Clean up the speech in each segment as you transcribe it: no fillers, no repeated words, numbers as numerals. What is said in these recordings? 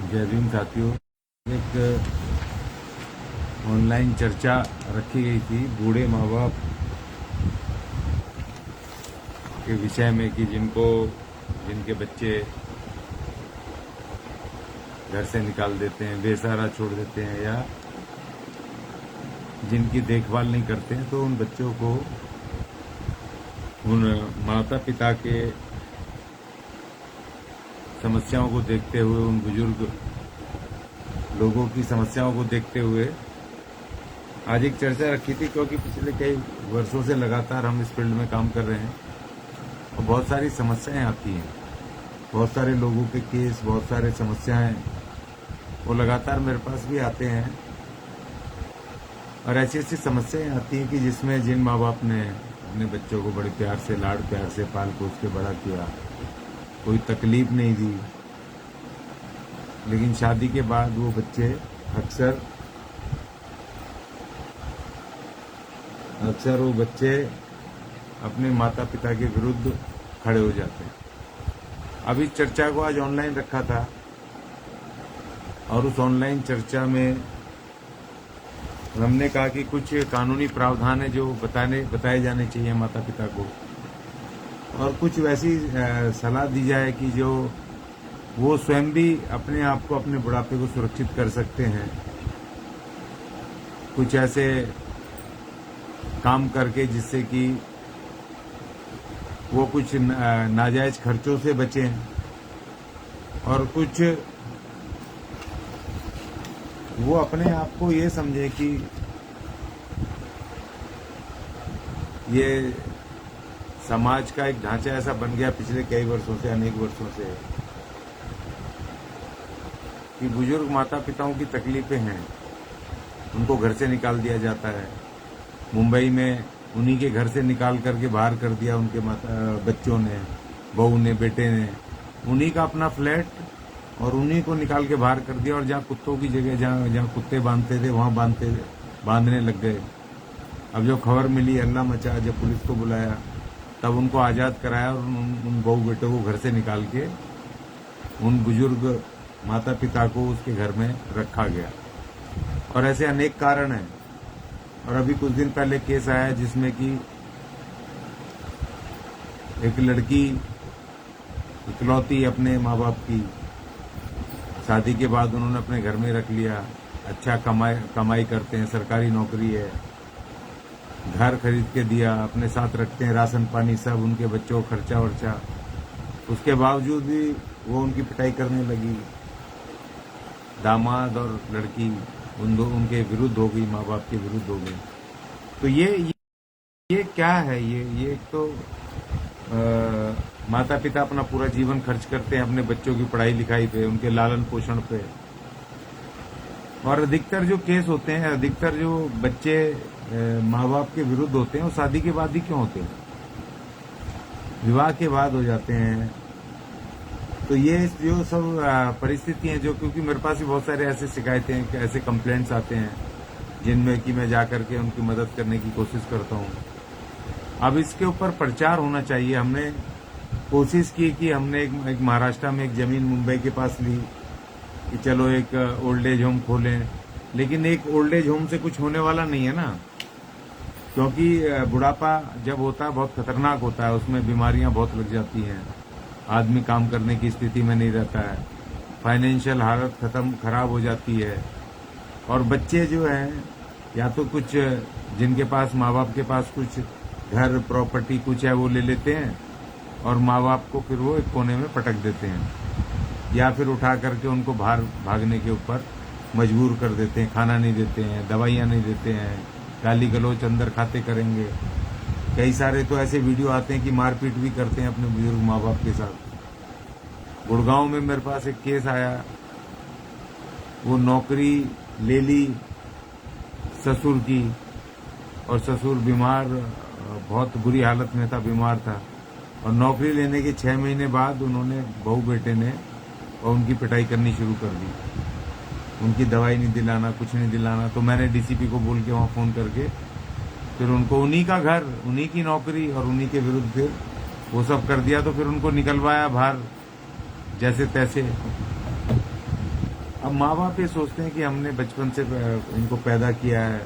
जय भीम साथियों। एक ऑनलाइन चर्चा रखी गई थी बूढ़े माँ बाप के विषय में कि जिनके बच्चे घर से निकाल देते हैं, बेसहारा छोड़ देते हैं या जिनकी देखभाल नहीं करते हैं, तो उन बच्चों को उन माता पिता के समस्याओं को देखते हुए, उन बुजुर्ग लोगों की समस्याओं को देखते हुए आज एक चर्चा रखी थी, क्योंकि पिछले कई वर्षों से लगातार हम इस फील्ड में काम कर रहे हैं और बहुत सारी समस्याएं आती हैं, बहुत सारे लोगों के केस, बहुत सारे समस्याएं वो लगातार मेरे पास भी आते हैं। और ऐसी ऐसी समस्याएं आती हैं कि जिसमें जिन माँ बाप ने अपने बच्चों को बड़े प्यार से, लाड प्यार से पाल पोस के बड़ा किया, कोई तकलीफ नहीं दी, लेकिन शादी के बाद वो बच्चे अक्सर वो बच्चे अपने माता पिता के विरुद्ध खड़े हो जाते हैं। अब इस चर्चा को आज ऑनलाइन रखा था और उस ऑनलाइन चर्चा में हमने कहा कि कुछ कानूनी प्रावधान है जो बताए जाने चाहिए माता पिता को, और कुछ वैसी सलाह दी जाए कि जो वो स्वयं भी अपने आप को, अपने बुढ़ापे को सुरक्षित कर सकते हैं, कुछ ऐसे काम करके जिससे कि वो कुछ नाजायज खर्चों से बचें और कुछ वो अपने आप को ये समझे कि ये समाज का एक ढांचा ऐसा बन गया पिछले कई वर्षों से, अनेक वर्षों से, कि बुजुर्ग माता पिताओं की तकलीफें हैं, उनको घर से निकाल दिया जाता है। मुंबई में उन्हीं के घर से निकाल करके बाहर कर दिया उनके बच्चों ने, बहू ने, बेटे ने, उन्हीं का अपना फ्लैट और उन्हीं को निकाल के बाहर कर दिया। और जहाँ कुत्तों की जगह, जहाँ कुत्ते बांधते थे वहाँ बांधने लग गए। अब जो खबर मिली, हल्ला मचा, जब पुलिस को बुलाया तब उनको आज़ाद कराया और उन बहू बेटों को घर से निकाल के उन बुजुर्ग माता पिता को उसके घर में रखा गया। और ऐसे अनेक कारण हैं। और अभी कुछ दिन पहले केस आया जिसमें कि एक लड़की इकलौती अपने माँ बाप की, शादी के बाद उन्होंने अपने घर में रख लिया, अच्छा कमाई करते हैं, सरकारी नौकरी है, घर खरीद के दिया, अपने साथ रखते हैं, राशन पानी सब, उनके बच्चों को खर्चा वर्चा, उसके बावजूद भी वो उनकी पिटाई करने लगी। दामाद और लड़की उनके विरुद्ध हो गई, माँ बाप के विरुद्ध हो गई। तो ये क्या है? ये एक तो माता पिता अपना पूरा जीवन खर्च करते हैं अपने बच्चों की पढ़ाई लिखाई पे, उनके लालन पोषण पे। और अधिकतर जो केस होते हैं, अधिकतर जो बच्चे माँ बाप के विरुद्ध होते हैं, वो शादी के बाद ही क्यों होते हैं? विवाह के बाद हो जाते हैं। तो ये जो सब परिस्थितियां हैं, जो क्योंकि मेरे पास भी बहुत सारे ऐसे शिकायतें, ऐसे कंप्लेंट्स आते हैं जिनमें कि मैं जाकर के उनकी मदद करने की कोशिश करता हूँ। अब इसके ऊपर प्रचार होना चाहिए। हमने कोशिश की कि हमने एक महाराष्ट्र में एक जमीन मुंबई के पास ली कि चलो एक ओल्ड एज होम खोलें, लेकिन एक ओल्ड एज होम से कुछ होने वाला नहीं है ना, क्योंकि बुढ़ापा जब होता है बहुत खतरनाक होता है, उसमें बीमारियां बहुत लग जाती हैं, आदमी काम करने की स्थिति में नहीं रहता है, फाइनेंशियल हालत खराब हो जाती है। और बच्चे जो हैं, या तो कुछ जिनके पास, माँ बाप के पास कुछ घर प्रॉपर्टी कुछ है वो ले लेते हैं और माँ बाप को फिर वो एक कोने में पटक देते हैं, या फिर उठा करके उनको बाहर भागने के ऊपर मजबूर कर देते हैं, खाना नहीं देते हैं, दवाइयाँ नहीं देते हैं, गाली गलौच अंदर खाते करेंगे। कई सारे तो ऐसे वीडियो आते हैं कि मारपीट भी करते हैं अपने बुजुर्ग माँ बाप के साथ। गुड़गांव में मेरे पास एक केस आया, वो नौकरी ले ली ससुर की, और ससुर बीमार, बहुत बुरी हालत में था, बीमार था, और नौकरी लेने के 6 महीने बाद उन्होंने, बहू बेटे ने, और उनकी पिटाई करनी शुरू कर दी। उनकी दवाई नहीं दिलाना, कुछ नहीं दिलाना। तो मैंने डीसीपी को बोल के वहाँ फ़ोन करके फिर उनको उन्हीं का घर, उन्हीं की नौकरी और उन्हीं के विरुद्ध फिर वो सब कर दिया। तो फिर उनको निकलवाया बाहर जैसे तैसे। अब माँ बाप ये सोचते हैं कि हमने बचपन से इनको पैदा किया है,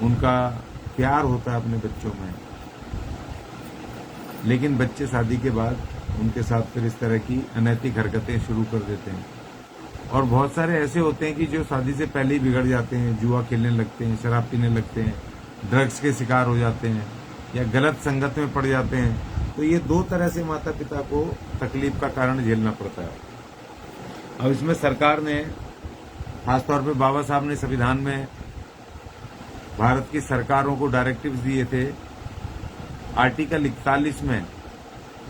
उनका प्यार होता है अपने बच्चों में, लेकिन बच्चे शादी के बाद उनके साथ फिर इस तरह की अनैतिक हरकतें शुरू कर देते हैं। और बहुत सारे ऐसे होते हैं कि जो शादी से पहले ही बिगड़ जाते हैं, जुआ खेलने लगते हैं, शराब पीने लगते हैं, ड्रग्स के शिकार हो जाते हैं या गलत संगत में पड़ जाते हैं। तो ये दो तरह से माता पिता को तकलीफ का कारण झेलना पड़ता है। अब इसमें सरकार ने, खासतौर पे बाबा साहब ने संविधान में भारत की सरकारों को डायरेक्टिव्स दिए थे। आर्टिकल 41 में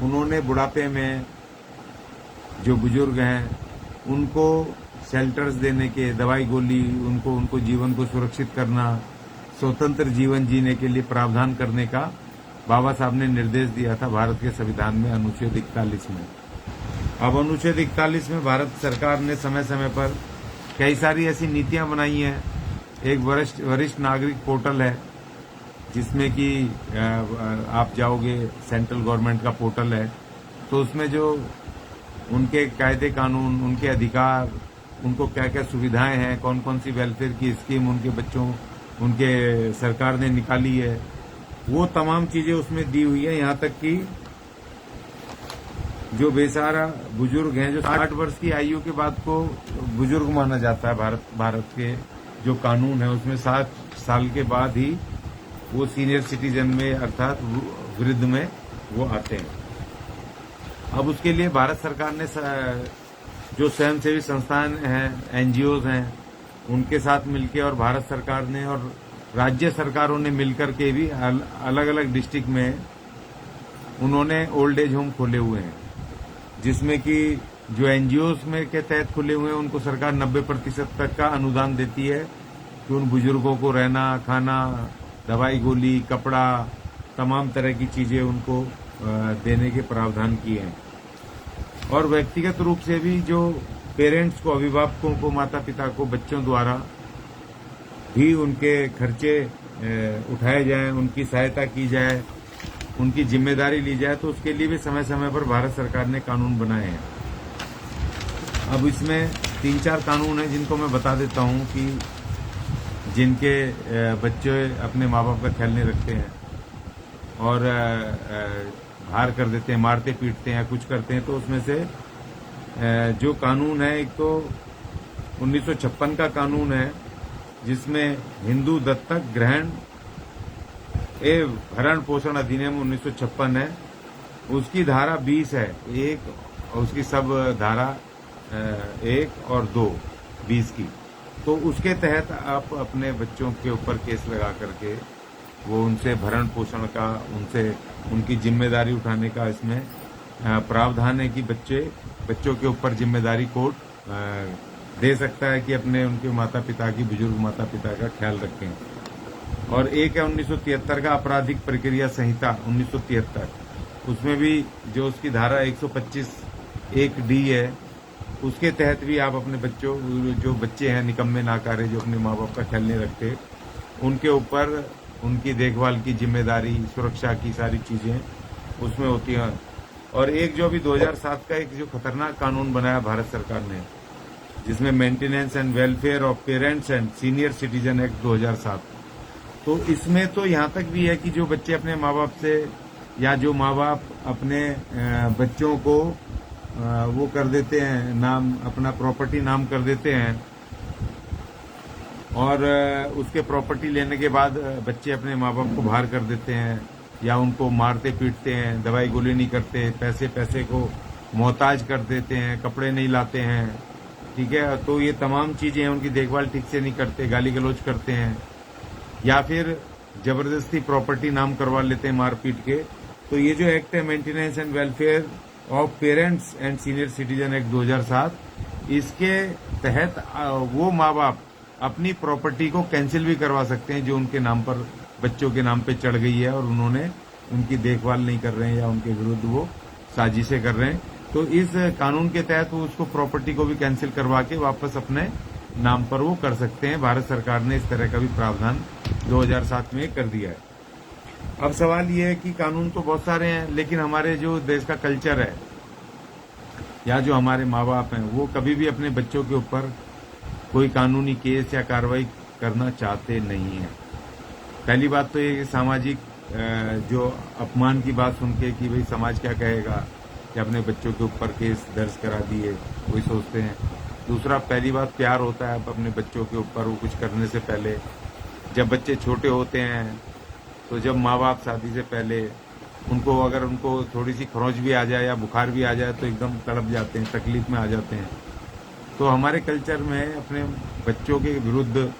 उन्होंने बुढ़ापे में जो बुजुर्ग हैं उनको शेल्टर्स देने के, दवाई गोली, उनको जीवन को सुरक्षित करना, स्वतंत्र जीवन जीने के लिए प्रावधान करने का बाबा साहब ने निर्देश दिया था भारत के संविधान में अनुच्छेद 41 में। अब अनुच्छेद 41 में भारत सरकार ने समय समय पर कई सारी ऐसी नीतियां बनाई हैं। एक वरिष्ठ नागरिक पोर्टल है जिसमें कि आप जाओगे, सेंट्रल गवर्नमेंट का पोर्टल है, तो उसमें जो उनके कायदे कानून, उनके अधिकार, उनको क्या क्या सुविधाएं हैं, कौन कौन सी वेलफेयर की स्कीम उनके बच्चों, उनके सरकार ने निकाली है, वो तमाम चीजें उसमें दी हुई है। यहाँ तक कि जो बेसहारा बुजुर्ग हैं, जो 60 वर्ष की आयु के बाद को बुजुर्ग माना जाता है, भारत के जो कानून है उसमें 60 साल के बाद ही वो सीनियर सिटीजन में अर्थात वृद्ध में वो आते हैं। अब उसके लिए भारत सरकार ने जो स्वयंसेवी संस्थान हैं, एनजीओज हैं, उनके साथ मिलकर और भारत सरकार ने और राज्य सरकारों ने मिलकर के भी अलग अलग डिस्ट्रिक्ट में उन्होंने ओल्ड एज होम खोले हुए हैं, जिसमें कि जो एनजीओज में के तहत खुले हुए हैं उनको सरकार 90% तक का अनुदान देती है कि उन बुजुर्गों को रहना, खाना, दवाई गोली, कपड़ा, तमाम तरह की चीजें उनको देने के प्रावधान किए हैं। और व्यक्तिगत रूप से भी जो पेरेंट्स को, अभिभावकों को, माता पिता को बच्चों द्वारा भी उनके खर्चे उठाए जाएं, उनकी सहायता की जाए, उनकी जिम्मेदारी ली जाए, तो उसके लिए भी समय समय पर भारत सरकार ने कानून बनाए हैं। अब इसमें 3-4 कानून हैं जिनको मैं बता देता हूं कि जिनके बच्चे अपने माँ बाप का ख्याल नहीं रखते हैं और बाहर कर देते हैं, मारते पीटते हैं, कुछ करते हैं। तो उसमें से जो कानून है, एक तो 1956 का कानून है जिसमें हिंदू दत्तक ग्रहण एवं भरण पोषण अधिनियम 1956 है। उसकी धारा 20 है, एक, और उसकी सब धारा 1 और 2, 20 की। तो उसके तहत आप अपने बच्चों के ऊपर केस लगा करके वो उनसे भरण पोषण का, उनसे उनकी जिम्मेदारी उठाने का इसमें प्रावधान है कि बच्चों के ऊपर जिम्मेदारी कोर्ट दे सकता है कि अपने उनके माता पिता की, बुजुर्ग माता पिता का ख्याल रखें। और एक है 1973 का आपराधिक प्रक्रिया संहिता 1973, उसमें भी जो उसकी धारा 125(1)(d) है, उसके तहत भी आप अपने बच्चों, जो बच्चे हैं निकम्मे नाकारे, जो अपने माँ बाप का ख्याल नहीं रखते, उनके ऊपर उनकी देखभाल की जिम्मेदारी, सुरक्षा की सारी चीजें उसमें होती हैं। और एक जो अभी 2007 का एक जो खतरनाक कानून बनाया भारत सरकार ने, जिसमें maintenance and welfare of parents and senior citizen act 2007, तो इसमें तो यहाँ तक भी है कि जो बच्चे अपने माँ बाप से, या जो माँ बाप अपने बच्चों को वो कर देते हैं, नाम, अपना प्रॉपर्टी नाम कर देते हैं, और उसके प्रॉपर्टी लेने के बाद बच्चे अपने माँ बाप को बाहर कर देते हैं या उनको मारते पीटते हैं, दवाई गोली नहीं करते, पैसे को मोहताज कर देते हैं, कपड़े नहीं लाते हैं, ठीक है। तो ये तमाम चीजें हैं, उनकी देखभाल ठीक से नहीं करते, गाली गलौज करते हैं, या फिर जबरदस्ती प्रॉपर्टी नाम करवा लेते हैं मार पीट के। तो ये जो एक्ट है, maintenance and welfare of parents and senior citizen act 2007, इसके तहत वो माँ बाप अपनी प्रॉपर्टी को कैंसिल भी करवा सकते हैं जो उनके नाम पर, बच्चों के नाम पे चढ़ गई है और उन्होंने उनकी देखभाल नहीं कर रहे हैं या उनके विरुद्ध वो साजिशें कर रहे हैं। तो इस कानून के तहत वो उसको प्रॉपर्टी को भी कैंसिल करवा के वापस अपने नाम पर वो कर सकते हैं। भारत सरकार ने इस तरह का भी प्रावधान 2007 में कर दिया है। अब सवाल ये है कि कानून तो बहुत सारे हैं, लेकिन हमारे जो देश का कल्चर है या जो हमारे माँ बाप हैं वो कभी भी अपने बच्चों के ऊपर कोई कानूनी केस या कार्रवाई करना चाहते नहीं हैं। पहली बात तो ये सामाजिक जो अपमान की बात सुन के कि भाई समाज क्या कहेगा कि अपने बच्चों के ऊपर केस दर्ज करा दिए, वही सोचते हैं। दूसरा, पहली बात प्यार होता है अपने बच्चों के ऊपर, वो कुछ करने से पहले जब बच्चे छोटे होते हैं तो जब माँ बाप शादी से पहले अगर उनको थोड़ी सी खरोंच भी आ जाए या बुखार भी आ जाए तो एकदम तड़प जाते हैं, तकलीफ में आ जाते हैं। तो हमारे कल्चर में अपने बच्चों के विरुद्ध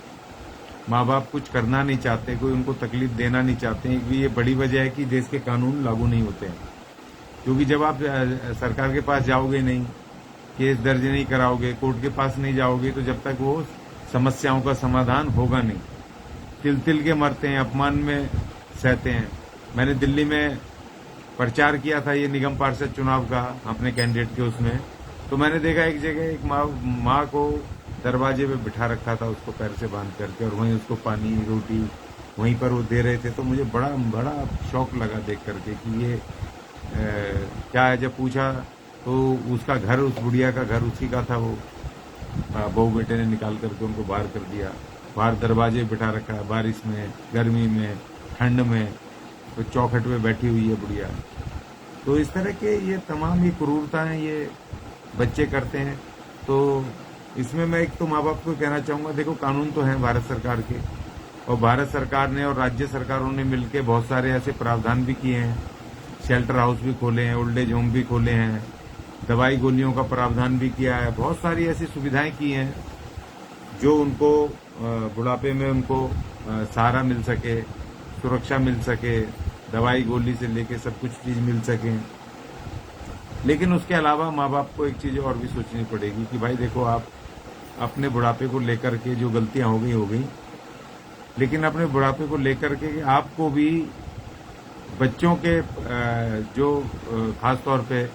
माँ बाप कुछ करना नहीं चाहते, कोई उनको तकलीफ देना नहीं चाहते हैं। ये बड़ी वजह है कि देश के कानून लागू नहीं होते हैं, क्योंकि जब आप सरकार के पास जाओगे नहीं, केस दर्ज नहीं कराओगे, कोर्ट के पास नहीं जाओगे, तो जब तक वो समस्याओं का समाधान होगा नहीं। तिल तिल के मरते हैं, अपमान में सहते हैं। मैंने दिल्ली में प्रचार किया था ये निगम पार्षद चुनाव का अपने कैंडिडेट के उसमें, तो मैंने देखा एक जगह एक माँ को दरवाजे पे बिठा रखा था, उसको पैर से बांध करके, और वहीं उसको पानी रोटी वहीं पर वो दे रहे थे। तो मुझे बड़ा बड़ा शौक लगा देख करके कि ये क्या है। जब पूछा तो उसका घर, उस बुढ़िया का घर उसी का था। वो बहू बेटे ने निकाल करके उनको बाहर कर दिया, बाहर दरवाजे बिठा रखा है, बारिश में, गर्मी में, ठंड में, तो चौखट पे बैठी हुई है बुढ़िया। तो इस तरह के ये तमाम ये क्रूरताएं ये बच्चे करते हैं। तो इसमें मैं एक तो माँ बाप को कहना चाहूँगा, देखो कानून तो हैं भारत सरकार के, और भारत सरकार ने और राज्य सरकारों ने मिलकर बहुत सारे ऐसे प्रावधान भी किए हैं। शेल्टर हाउस भी खोले हैं, ओल्ड एज होम भी खोले हैं, दवाई गोलियों का प्रावधान भी किया है। बहुत सारी ऐसी सुविधाएं की हैं जो उनको बुढ़ापे में उनको सहारा मिल सके, सुरक्षा मिल सके, दवाई गोली से लेके सब कुछ चीज मिल सके। लेकिन उसके अलावा माँ बाप को एक चीज और भी सोचनी पड़ेगी कि भाई देखो, आप अपने बुढ़ापे को लेकर के जो गलतियां हो गई, लेकिन अपने बुढ़ापे को लेकर के आपको भी बच्चों के जो खास तौर पे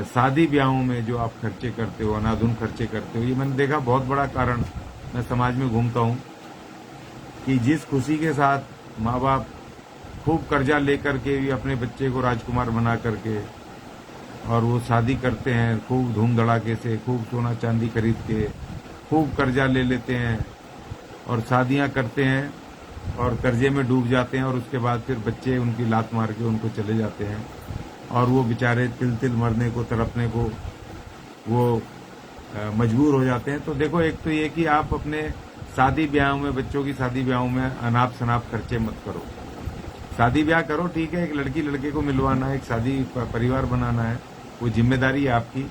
शादी ब्याहों में जो आप खर्चे करते हो, अनाधुन खर्चे करते हो, ये मैंने देखा बहुत बड़ा कारण। मैं समाज में घूमता हूँ कि जिस खुशी के साथ माँ बाप खूब कर्जा लेकर के भी अपने बच्चे को राजकुमार बना करके और वो शादी करते हैं, खूब धूम धड़ाके से, खूब सोना चांदी खरीद के, खूब कर्जा ले लेते हैं और शादियां करते हैं और कर्जे में डूब जाते हैं, और उसके बाद फिर बच्चे उनकी लात मार के उनको चले जाते हैं, और वो बेचारे तिल तिल मरने को, तड़पने को वो मजबूर हो जाते हैं। तो देखो, एक तो ये कि आप अपने शादी ब्याहों में, बच्चों की शादी ब्याहों में अनाप शनाप खर्चे मत करो। शादी ब्याह करो, ठीक है, एक लड़की लड़के को मिलवाना है, एक शादी परिवार बनाना है, वो जिम्मेदारी है आपकी।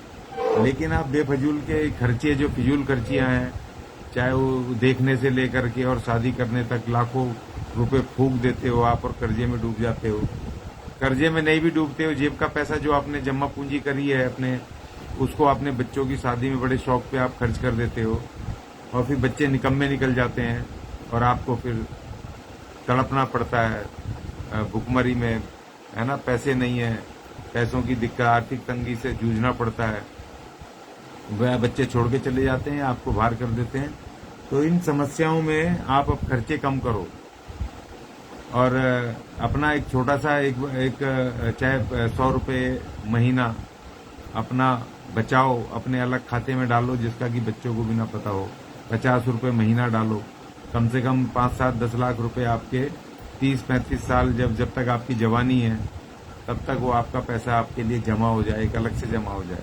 लेकिन आप बेफजूल के खर्चे, जो फिजूल खर्चियां हैं, चाहे वो देखने से लेकर के और शादी करने तक लाखों रुपए फूंक देते हो आप, और कर्जे में डूब जाते हो। कर्जे में नहीं भी डूबते हो, जेब का पैसा जो आपने जमा पूंजी करी है अपने, उसको अपने बच्चों की शादी में बड़े शौक पे आप खर्च कर देते हो, और फिर बच्चे निकम्मे निकल जाते हैं और आपको फिर तड़पना पड़ता है भुखमरी में, है ना। पैसे नहीं है, पैसों की दिक्कत, आर्थिक तंगी से जूझना पड़ता है, वह बच्चे छोड़ के चले जाते हैं, आपको बाहर कर देते हैं। तो इन समस्याओं में आप अब खर्चे कम करो, और अपना एक छोटा सा एक चाहे 100 रुपये महीना अपना बचाओ, अपने अलग खाते में डालो, जिसका कि बच्चों को भी ना पता हो। 50 रुपये महीना डालो, कम से कम 5, 7, 10 लाख रुपए आपके 30-35 साल जब तक आपकी जवानी है, तब तक वो आपका पैसा आपके लिए जमा हो जाए, एक अलग से जमा हो जाए।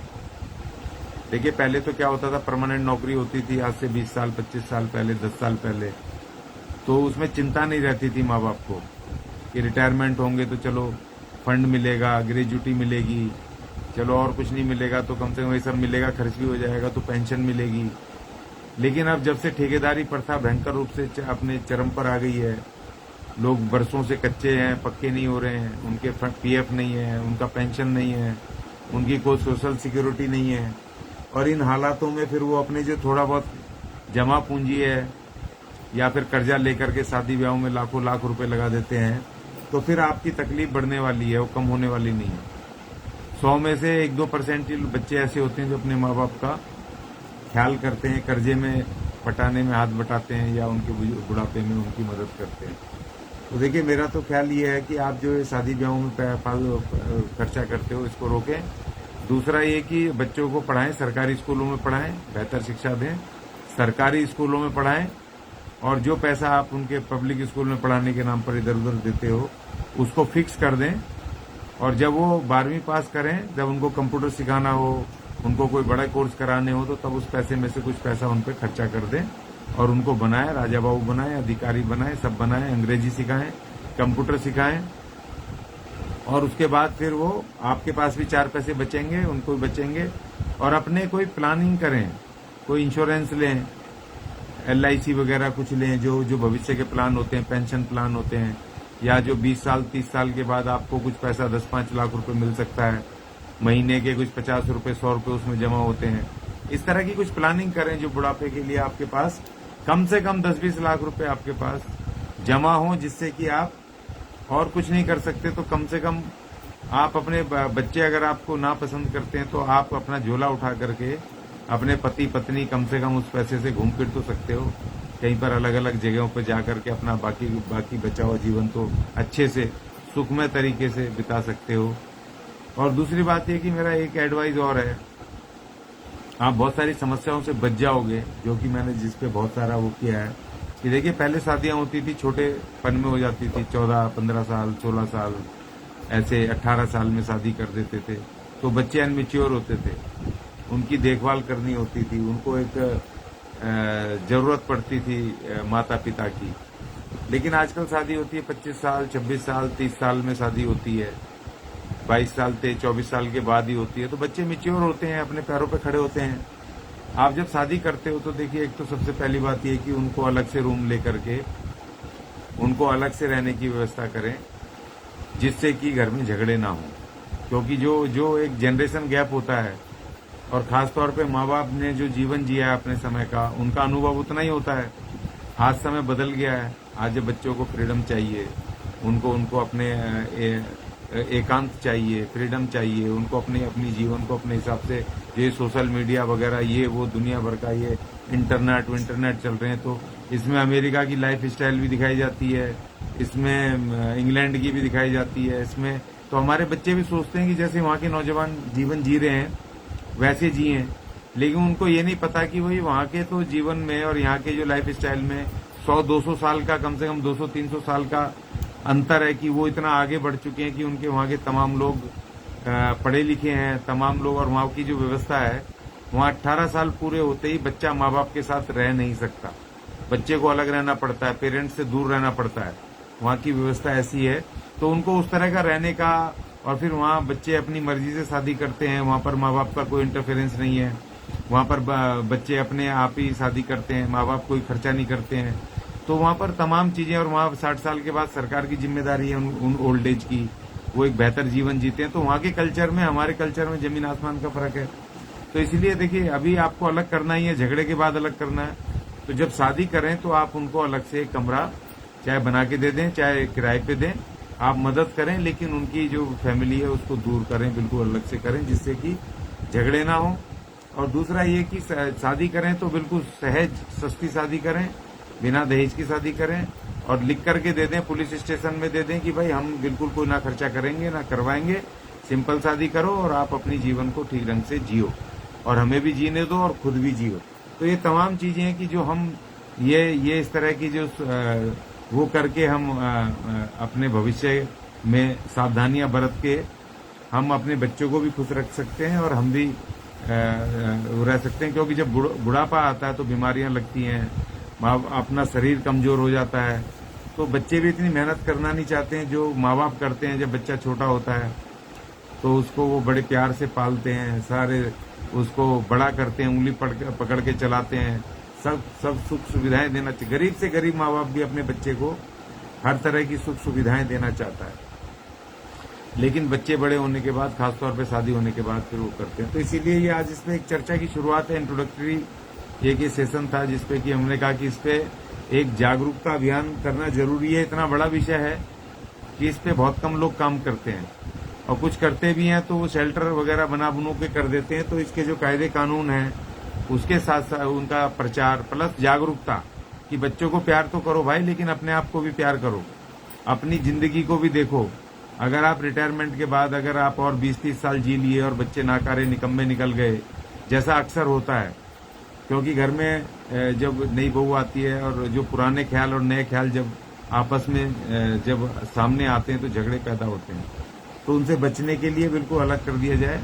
देखिए, पहले तो क्या होता था, परमानेंट नौकरी होती थी, आज से 20 साल 25 साल पहले, 10 साल पहले, तो उसमें चिंता नहीं रहती थी माँ बाप को कि रिटायरमेंट होंगे तो चलो फंड मिलेगा, ग्रेजुटी मिलेगी, चलो और कुछ नहीं मिलेगा तो कम से कम ये सब मिलेगा, खर्च भी हो जाएगा तो पेंशन मिलेगी। लेकिन अब जब से ठेकेदारी प्रथा भयंकर रूप से अपने चरम पर आ गई है, लोग बरसों से कच्चे हैं, पक्के नहीं हो रहे हैं, उनके पीएफ नहीं है, उनका पेंशन नहीं है, उनकी कोई सोशल सिक्योरिटी नहीं है, और इन हालातों में फिर वो अपने जो थोड़ा बहुत जमा पूंजी है या फिर कर्जा लेकर के शादी ब्याहों में लाखों लाख रुपए लगा देते हैं, तो फिर आपकी तकलीफ बढ़ने वाली है, वो कम होने वाली नहीं है। 100 में से 1-2% बच्चे ऐसे होते हैं जो अपने माँ बाप का ख्याल करते हैं, कर्जे में पटाने में हाथ बटाते हैं, या उनके बुढ़ापे में उनकी मदद करते हैं। तो देखिए, मेरा तो ख्याल ये है कि आप जो शादी ब्याहों में खर्चा करते हो, इसको रोकें, दूसरा ये कि बच्चों को पढ़ाएं, सरकारी स्कूलों में पढ़ाएं, बेहतर शिक्षा दें, सरकारी स्कूलों में पढ़ाएं, और जो पैसा आप उनके पब्लिक स्कूल में पढ़ाने के नाम पर इधर उधर देते हो उसको फिक्स कर दें। और जब वो 12वीं पास करें, जब उनको कंप्यूटर सिखाना हो, उनको कोई बड़ा कोर्स कराने हो, तो तब उस पैसे में से कुछ पैसा उन पर खर्चा कर दें और उनको बनाएं, राजा बाबू बनाएं, अधिकारी बनाएं, सब बनाएं, अंग्रेजी सिखाएं, कंप्यूटर सिखाएं। और उसके बाद फिर वो आपके पास भी 4 पैसे बचेंगे, उनको भी बचेंगे। और अपने कोई प्लानिंग करें, कोई इंश्योरेंस लें, LIC वगैरह कुछ लें, जो भविष्य के प्लान होते हैं, पेंशन प्लान होते हैं, या जो 20 साल 30 साल के बाद आपको कुछ पैसा 10-5 लाख रुपए मिल सकता है, महीने के कुछ 50 रुपए 100 रुपए उसमें जमा होते हैं। इस तरह की कुछ प्लानिंग करें जो बुढ़ापे के लिए आपके पास कम से कम 10-20 लाख रुपए आपके पास जमा हो, जिससे कि आप और कुछ नहीं कर सकते तो कम से कम आप अपने बच्चे अगर आपको ना पसंद करते हैं तो आप अपना झोला उठा करके अपने पति पत्नी कम से कम उस पैसे से घूम फिर तो सकते हो, कहीं पर अलग अलग जगहों पर जा करके अपना बाकी बचा हुआ जीवन तो अच्छे से सुखमय तरीके से बिता सकते हो। और दूसरी बात यह कि मेरा एक एडवाइस और है, आप बहुत सारी समस्याओं से बच जाओगे, जो कि मैंने जिस पे बहुत सारा वो किया है कि देखिए पहले शादियां होती थी छोटेपन में हो जाती थी, 14-15 साल 16 साल ऐसे 18 साल में शादी कर देते थे, तो बच्चे अनमेच्योर होते थे, उनकी देखभाल करनी होती थी, उनको एक जरूरत पड़ती थी माता पिता की। लेकिन आजकल शादी होती है 25 साल 26 साल 30 साल में शादी होती है, 22 साल 24 साल के बाद ही होती है, तो बच्चे मेच्योर होते हैं, अपने पैरों पे खड़े होते हैं। आप जब शादी करते हो तो देखिए एक तो सबसे पहली बात यह कि उनको अलग से रूम लेकर के उनको अलग से रहने की व्यवस्था करें, जिससे कि घर में झगड़े ना हो, क्योंकि जो एक जनरेशन गैप होता है, और खासतौर पे माँ बाप ने जो जीवन जिया है अपने समय का, उनका अनुभव उतना ही होता है। आज समय बदल गया है, आज बच्चों को फ्रीडम चाहिए, उनको अपने एकांत चाहिए, फ्रीडम चाहिए, उनको अपनी जीवन को अपने हिसाब से, ये सोशल मीडिया वगैरह ये वो दुनिया भर का ये इंटरनेट चल रहे हैं, तो इसमें अमेरिका की लाइफ स्टाइल भी दिखाई जाती है, इसमें इंग्लैंड की भी दिखाई जाती है, इसमें तो हमारे बच्चे भी सोचते हैं कि जैसे वहाँ के नौजवान जीवन जी रहे हैं वैसे जिए, लेकिन उनको ये नहीं पता कि वही वहाँ के तो जीवन में और यहाँ के जो लाइफ स्टाइल में 100-200 साल का, कम से कम 200-300 साल का अंतर है, कि वो इतना आगे बढ़ चुके हैं कि उनके वहाँ के तमाम लोग पढ़े लिखे हैं, तमाम लोग, और वहाँ की जो व्यवस्था है, वहाँ 18 साल पूरे होते ही बच्चा माँ बाप के साथ रह नहीं सकता, बच्चे को अलग रहना पड़ता है, पेरेंट्स से दूर रहना पड़ता है, वहाँ की व्यवस्था ऐसी है। तो उनको उस तरह का रहने का, और फिर वहाँ बच्चे अपनी मर्जी से शादी करते हैं, वहाँ पर माँ बाप का कोई इंटरफेरेंस नहीं है, वहाँ पर बच्चे अपने आप ही शादी करते हैं, माँ बाप कोई खर्चा नहीं करते हैं, तो वहाँ पर तमाम चीजें, और वहाँ 60 साल के बाद सरकार की जिम्मेदारी है उन ओल्ड एज की, वो एक बेहतर जीवन जीते हैं। तो वहाँ के कल्चर में हमारे कल्चर में जमीन आसमान का फर्क है। तो इसलिए देखिए अभी आपको अलग करना ही है, झगड़े के बाद अलग करना है, तो जब शादी करें तो आप उनको अलग से एक कमरा चाहे बना के दे दें, चाहे किराए पे दें, आप मदद करें, लेकिन उनकी जो फैमिली है उसको दूर करें, बिल्कुल अलग से करें, जिससे कि झगड़े ना हो। और दूसरा ये कि शादी करें तो बिल्कुल सहज सस्ती शादी करें, बिना दहेज की शादी करें, और लिख करके दे दें, पुलिस स्टेशन में दे दें कि भाई हम बिल्कुल कोई ना खर्चा करेंगे ना करवाएंगे, सिंपल शादी करो और आप अपनी जीवन को ठीक ढंग से जियो, और हमें भी जीने दो और खुद भी जियो। तो ये तमाम चीजें हैं कि जो हम ये इस तरह की जो वो करके हम अपने भविष्य में सावधानियां बरत के हम अपने बच्चों को भी खुश रख सकते हैं, और हम भी रह सकते हैं। क्योंकि जब बुढ़ापा आता है तो बीमारियां लगती हैं, अपना शरीर कमजोर हो जाता है, तो बच्चे भी इतनी मेहनत करना नहीं चाहते हैं जो माँ बाप करते हैं। जब बच्चा छोटा होता है तो उसको वो बड़े प्यार से पालते हैं, सारे उसको बड़ा करते हैं, उंगली पकड़ के चलाते हैं, सब सुख सुविधाएं देना चाहिए। गरीब से गरीब माँ बाप भी अपने बच्चे को हर तरह की सुख सुविधाएं देना चाहता है, लेकिन बच्चे बड़े होने के बाद, खासतौर पे शादी होने के बाद फिर वो करते हैं। तो इसीलिए ये आज इसमें एक चर्चा की शुरुआत है, इंट्रोडक्टरी एक ये सेशन था जिसपे कि हमने कहा कि इस पे एक जागरूकता अभियान करना जरूरी है। इतना बड़ा विषय है कि इस पे बहुत कम लोग काम करते हैं, और कुछ करते भी हैं तो वो शेल्टर वगैरह बना के कर देते हैं। तो इसके जो कायदे कानून हैं उसके साथ साथ उनका प्रचार प्लस जागरूकता कि बच्चों को प्यार तो करो भाई, लेकिन अपने आप को भी प्यार करो, अपनी जिंदगी को भी देखो, अगर आप रिटायरमेंट के बाद अगर आप और 20-30 साल जी लिए और बच्चे नाकारे निकम्मे निकल गए, जैसा अक्सर होता है, क्योंकि घर में जब नई बहू आती है और जो पुराने ख्याल और नए ख्याल जब आपस में जब सामने आते हैं तो झगड़े पैदा होते हैं। तो उनसे बचने के लिए बिल्कुल अलग कर दिया जाए।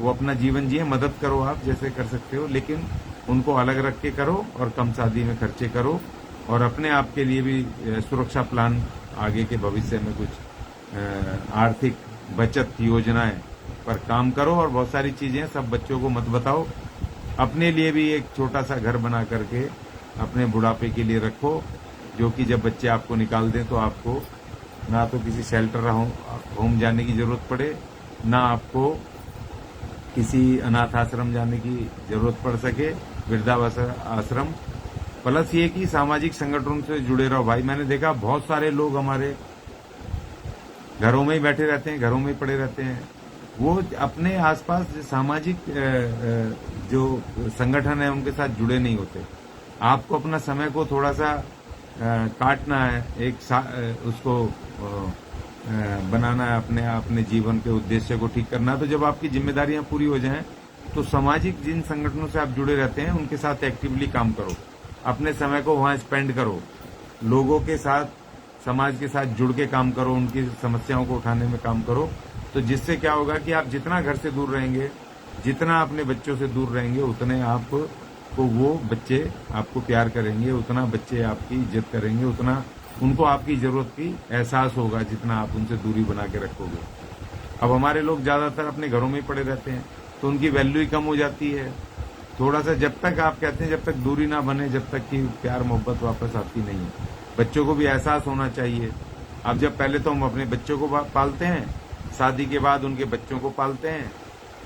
वो अपना जीवन जिए, मदद करो आप जैसे कर सकते हो, लेकिन उनको अलग रख के करो और कम शादी में खर्चे करो और अपने आप के लिए भी सुरक्षा प्लान, आगे के भविष्य में कुछ आर्थिक बचत योजनाएं पर काम करो। और बहुत सारी चीजें सब बच्चों को मत बताओ, अपने लिए भी एक छोटा सा घर बना करके अपने बुढ़ापे के लिए रखो, जो कि जब बच्चे आपको निकाल दें तो आपको ना तो किसी शेल्टर होम जाने की जरूरत पड़े, ना आपको किसी अनाथ आश्रम जाने की जरूरत पड़ सके, वृद्धावस्था आश्रम। प्लस ये कि सामाजिक संगठनों से जुड़े रहो भाई। मैंने देखा बहुत सारे लोग हमारे घरों में ही बैठे रहते हैं, घरों में ही पड़े रहते हैं। वो अपने आसपास सामाजिक जो संगठन है उनके साथ जुड़े नहीं होते। आपको अपना समय को थोड़ा सा काटना है, उसको बनाना है, अपने जीवन के उद्देश्य को ठीक करना है। तो जब आपकी जिम्मेदारियां पूरी हो जाएं तो सामाजिक जिन संगठनों से आप जुड़े रहते हैं उनके साथ एक्टिवली काम करो, अपने समय को वहां स्पेंड करो, लोगों के साथ, समाज के साथ जुड़ के काम करो, उनकी समस्याओं को उठाने में काम करो। तो जिससे क्या होगा कि आप जितना घर से दूर रहेंगे, जितना अपने बच्चों से दूर रहेंगे, उतने आपको वो बच्चे आपको प्यार करेंगे, उतना बच्चे आपकी इज्जत करेंगे, उतना उनको आपकी जरूरत की एहसास होगा जितना आप उनसे दूरी बना के रखोगे। अब हमारे लोग ज्यादातर अपने घरों में ही पड़े रहते हैं तो उनकी वैल्यू ही कम हो जाती है। थोड़ा सा जब तक आप कहते हैं जब तक दूरी ना बने, जब तक कि प्यार मोहब्बत वापस आती नहीं है। बच्चों को भी एहसास होना चाहिए। अब जब पहले तो हम अपने बच्चों को पालते हैं, शादी के बाद उनके बच्चों को पालते हैं,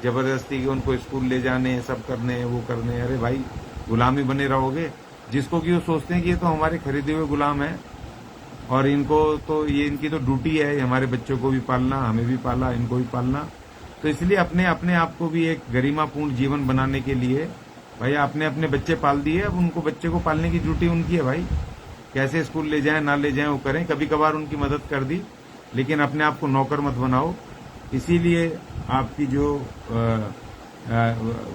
जबरदस्ती के उनको स्कूल ले जाने, सब करने, वो करने। अरे भाई, गुलामी बने रहोगे। जिसको कि वो सोचते हैं कि ये तो हमारे खरीदे हुए गुलाम है और इनको तो ये इनकी तो ड्यूटी है हमारे बच्चों को भी पालना, हमें भी पाला, इनको भी पालना। तो इसलिए अपने आप को भी एक गरिमापूर्ण जीवन बनाने के लिए भाई आपने अपने बच्चे पाल दिए, अब उनको बच्चे को पालने की ड्यूटी उनकी है भाई। कैसे स्कूल ले जाएं ना ले जाएं वो करें, कभी कभार उनकी मदद कर दी, लेकिन अपने आप को नौकर मत बनाओ। इसीलिए आपकी जो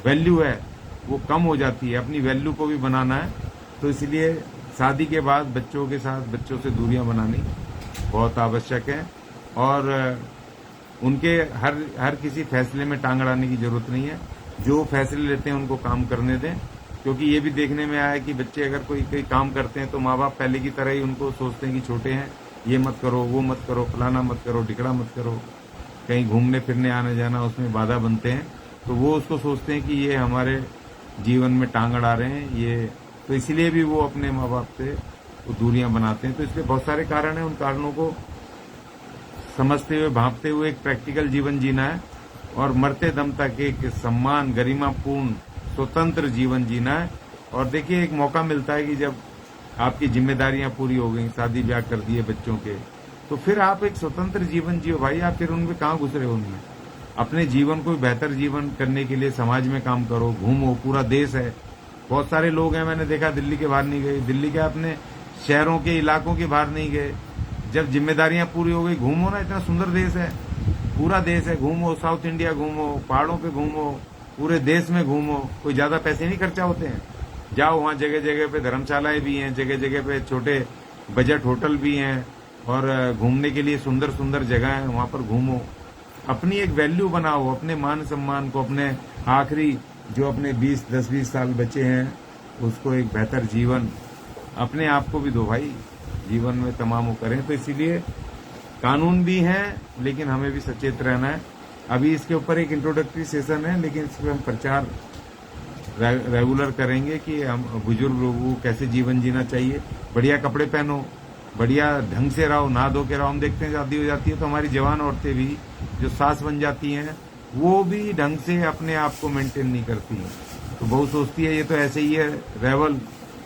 वैल्यू है वो कम हो जाती है। अपनी वैल्यू को भी बनाना है, तो इसलिए शादी के बाद बच्चों के साथ बच्चों से दूरियां बनानी बहुत आवश्यक है। और उनके हर किसी फैसले में टांग अड़ाने की जरूरत नहीं है। जो फैसले लेते हैं उनको काम करने दें, क्योंकि ये भी देखने में आया है कि बच्चे अगर कोई काम करते हैं तो माँ बाप पहले की तरह ही उनको सोचते हैं कि छोटे हैं, ये मत करो, वो मत करो, फलाना मत करो, ढिकड़ा मत करो। कहीं घूमने फिरने आने जाना उसमें बाधा बनते हैं, तो वो उसको सोचते हैं कि ये हमारे जीवन में टांग अड़ा रहे हैं ये। तो इसलिए भी वो अपने माँ बाप से वो दूरियां बनाते हैं। तो इसलिए बहुत सारे कारण हैं, उन कारणों को समझते हुए, भांपते हुए एक प्रैक्टिकल जीवन जीना है और मरते दम तक एक सम्मान, गरिमापूर्ण, स्वतंत्र जीवन जीना है। और देखिए, एक मौका मिलता है कि जब आपकी जिम्मेदारियां पूरी हो गई, शादी ब्याह कर दिए बच्चों के, तो फिर आप एक स्वतंत्र जीवन जियो भाई। आप फिर उनमें कहाँ घुस रहे हो? उनमें अपने जीवन को बेहतर जीवन करने के लिए समाज में काम करो, घूमो, पूरा देश है। बहुत सारे लोग हैं, मैंने देखा, दिल्ली के बाहर नहीं गए, दिल्ली के अपने शहरों के इलाकों के बाहर नहीं गए। जब जिम्मेदारियां पूरी हो गई, घूमो ना, इतना सुंदर देश है, पूरा देश है, घूमो, साउथ इंडिया घूमो, पहाड़ों पे घूमो, पूरे देश में घूमो। कोई ज्यादा पैसे नहीं खर्चा होते हैं। जाओ, वहाँ जगह जगह पे धर्मशालाएं भी हैं, जगह जगह पे छोटे बजट होटल भी हैं और घूमने के लिए सुंदर सुंदर जगह है, वहां पर घूमो। अपनी एक वैल्यू बनाओ, अपने मान सम्मान को, अपने आखिरी जो अपने 10-20 साल बचे हैं उसको एक बेहतर जीवन अपने आप को भी दो भाई, जीवन में तमाम वो करें। तो इसीलिए कानून भी हैं, लेकिन हमें भी सचेत रहना है। अभी इसके ऊपर एक इंट्रोडक्टरी सेशन है, लेकिन इस पर हम प्रचार रेगुलर करेंगे कि हम बुजुर्ग लोगों को कैसे जीवन जीना चाहिए। बढ़िया कपड़े पहनो, बढ़िया ढंग से रहो, नहा धो के रहो। हम देखते हैं शादी हो जाती है तो हमारी जवान औरतें भी जो सास बन जाती हैं वो भी ढंग से अपने आप को मेंटेन नहीं करती हैं। तो बहू सोचती है ये तो ऐसे ही है रेवल,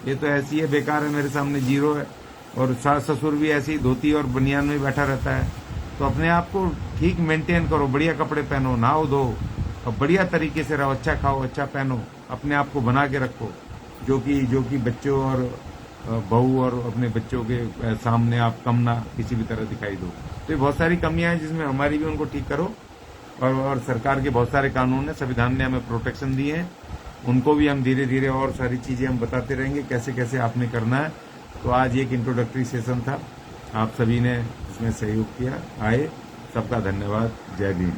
ये तो ऐसी है, बेकार है, मेरे सामने जीरो है। और सास ससुर भी ऐसी धोती और बनियान में बैठा रहता है। तो अपने आप को ठीक मेंटेन करो, बढ़िया कपड़े पहनो, नहाओ धो और बढ़िया तरीके से रहो, अच्छा खाओ, अच्छा पहनो, अपने आप को बना के रखो, जो कि बच्चों और बहू और अपने बच्चों के सामने आप कम ना किसी भी तरह दिखाई दो। तो ये बहुत सारी कमियां हैं जिसमें हमारी भी उनको ठीक करो। और सरकार के बहुत सारे कानून है, संविधान ने हमें प्रोटेक्शन दी है, उनको भी हम धीरे धीरे और सारी चीजें हम बताते रहेंगे कैसे कैसे आपने करना है। तो आज एक इंट्रोडक्टरी सेशन था, आप सभी ने इसमें सहयोग किया, आए, सबका धन्यवाद। जय भीम।